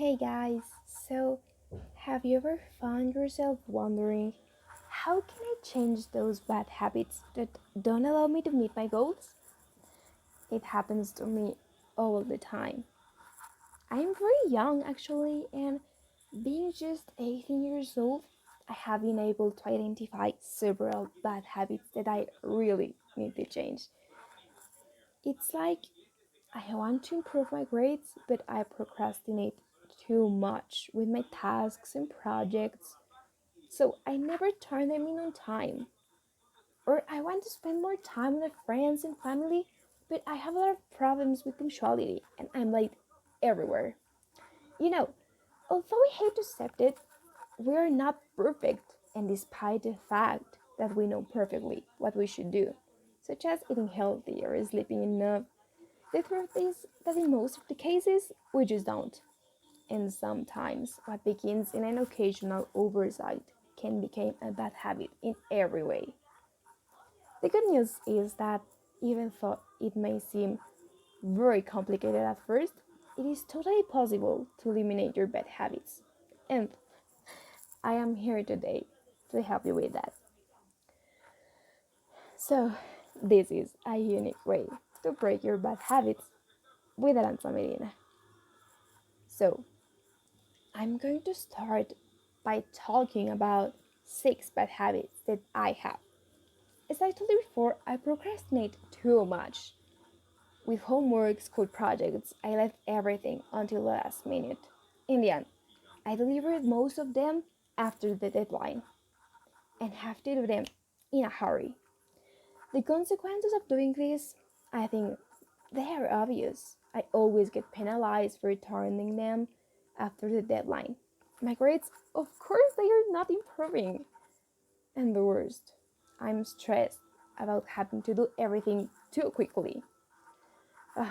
Hey guys, so have you ever found yourself wondering how can I change those bad habits that don't allow me to meet my goals? It happens to me all the time. I'm very young actually, and being just 18 years old, I have been able to identify several bad habits that I really need to change. It's like I want to improve my grades, but I procrastinate too much with my tasks and projects, so I never turn them in on time. Or I want to spend more time with friends and family, but I have a lot of problems with punctuality and I'm late everywhere. You know, although we hate to accept it, we are not perfect, and despite the fact that we know perfectly what we should do, such as eating healthy or sleeping enough, the truth is that in most of the cases, we just don't. And sometimes what begins in an occasional oversight can become a bad habit in every way. The good news is that even though it may seem very complicated at first, it is totally possible to eliminate your bad habits. And I am here today to help you with that. So, this is a unique way to break your bad habits with Aranza Medina. So, I'm going to start by talking about 6 bad habits that I have. As I told you before, I procrastinate too much. With homework, school projects, I left everything until the last minute. In the end, I delivered most of them after the deadline and have to do them in a hurry. The consequences of doing this, I think they are obvious. I always get penalized for turning them after the deadline. My grades, of course, they are not improving. And the worst, I'm stressed about having to do everything too quickly. Uh,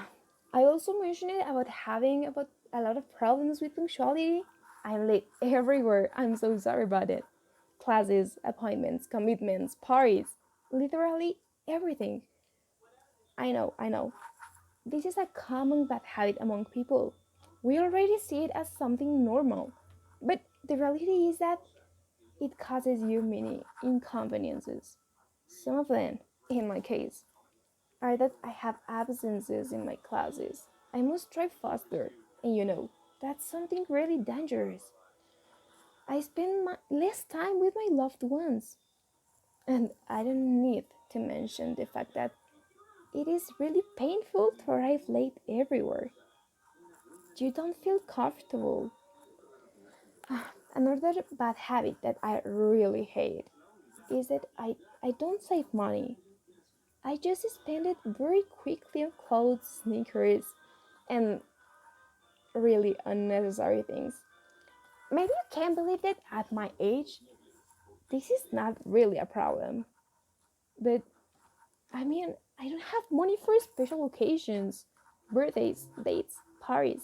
I also mentioned it about having about a lot of problems with punctuality. I'm late everywhere. I'm so sorry about it. Classes, appointments, commitments, parties, literally everything. I know. This is a common bad habit among people. We already see it as something normal. But the reality is that it causes you many inconveniences. Some of them, in my case, are that I have absences in my classes. I must drive faster, and that's something really dangerous. I spend less time with my loved ones, and I don't need to mention the fact that it is really painful to arrive late everywhere. You don't feel comfortable. Another bad habit that I really hate is that I don't save money. I just spend it very quickly on clothes, sneakers, and really unnecessary things. Maybe you can't believe that at my age, this is not really a problem. But I mean, I don't have money for special occasions, birthdays, dates, parties.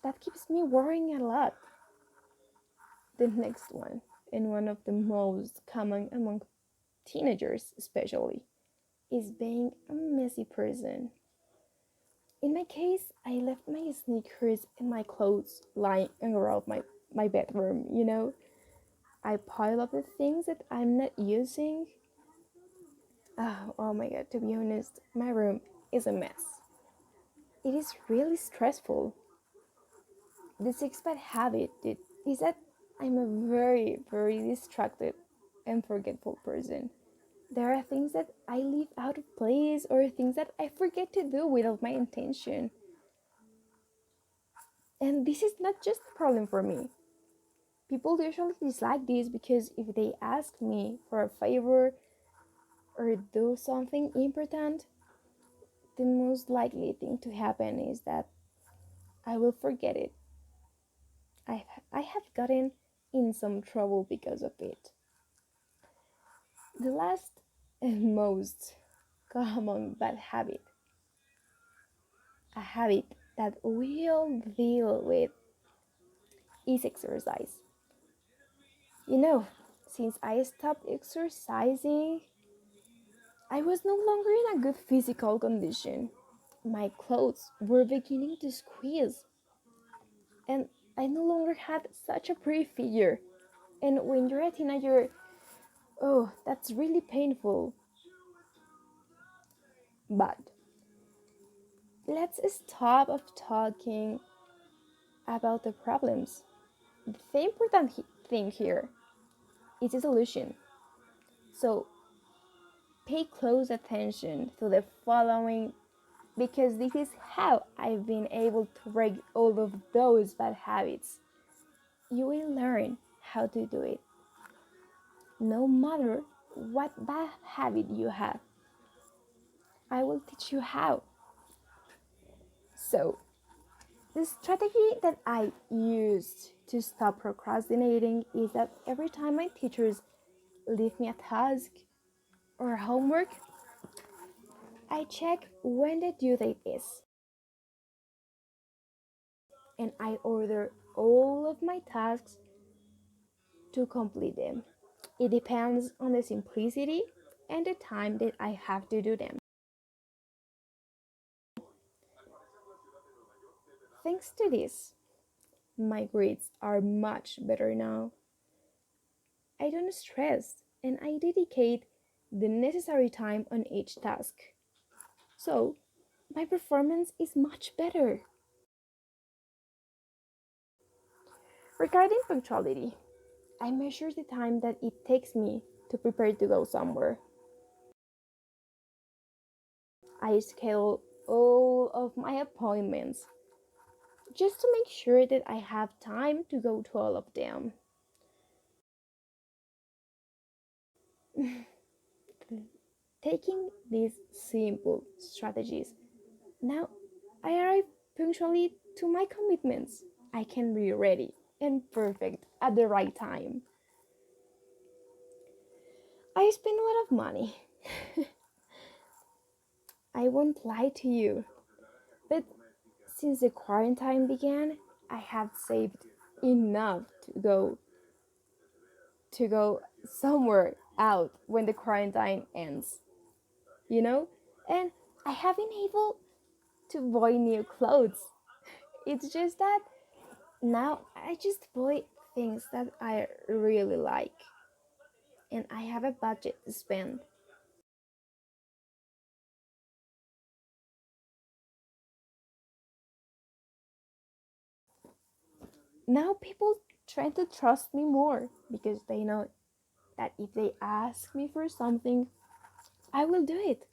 That keeps me worrying a lot. The next one, and one of the most common among teenagers especially, is being a messy person. In my case, I left my sneakers and my clothes lying around my bedroom. I pile up the things that I'm not using. Oh my god, to be honest, my room is a mess. It is really stressful. The sixth bad habit is that I'm a very, very distracted and forgetful person. There are things that I leave out of place or things that I forget to do without my intention. And this is not just a problem for me. People usually dislike this because if they ask me for a favor or do something important, the most likely thing to happen is that I will forget it. I have gotten in some trouble because of it. The last and most common bad habit, a habit that we all deal with, is exercise. You know, since I stopped exercising, I was no longer in a good physical condition. My clothes were beginning to squeeze. and I no longer had such a pretty figure. And when you're a teenager, oh, that's really painful. But let's stop of talking about the problems. The important thing here is the solution. So pay close attention to the following because this is how I've been able to break all of those bad habits. You will learn how to do it, no matter what bad habit you have. I will teach you how. So, the strategy that I used to stop procrastinating is that every time my teachers leave me a task or homework, I check when the due date is and I order all of my tasks to complete them. It depends on the simplicity and the time that I have to do them. Thanks to this, my grades are much better now. I don't stress and I dedicate the necessary time on each task. So, my performance is much better. Regarding punctuality, I measure the time that it takes me to prepare to go somewhere. I schedule all of my appointments just to make sure that I have time to go to all of them. Taking these simple strategies, now I arrive punctually to my commitments. I can be ready and perfect at the right time. I spend a lot of money. I won't lie to you, but since the quarantine began, I have saved enough to go somewhere out when the quarantine ends, you know? And I have been able to buy new clothes. It's just that now I just buy things that I really like and I have a budget to spend. Now people try to trust me more because they know that if they ask me for something, I will do it.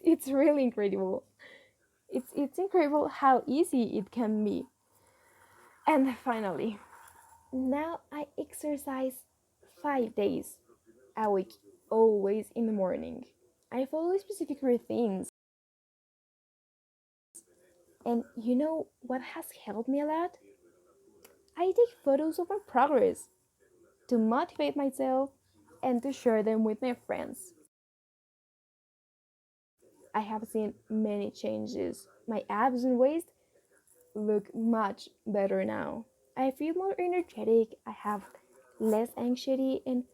It's really incredible. It's incredible how easy it can be. And finally, now I exercise 5 days a week, always in the morning. I follow specific routines. And you know what has helped me a lot? I take photos of my progress to motivate myself and to share them with my friends. I have seen many changes. My abs and waist look much better now. I feel more energetic, I have less anxiety, and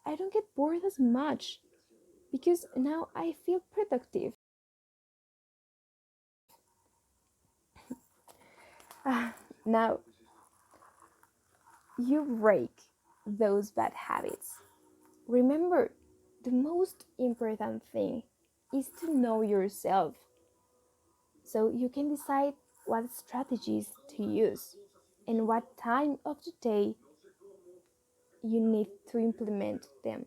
I don't get bored as much because now I feel productive. Now you break those bad habits. Remember, the most important thing is to know yourself so you can decide what strategies to use and what time of the day you need to implement them.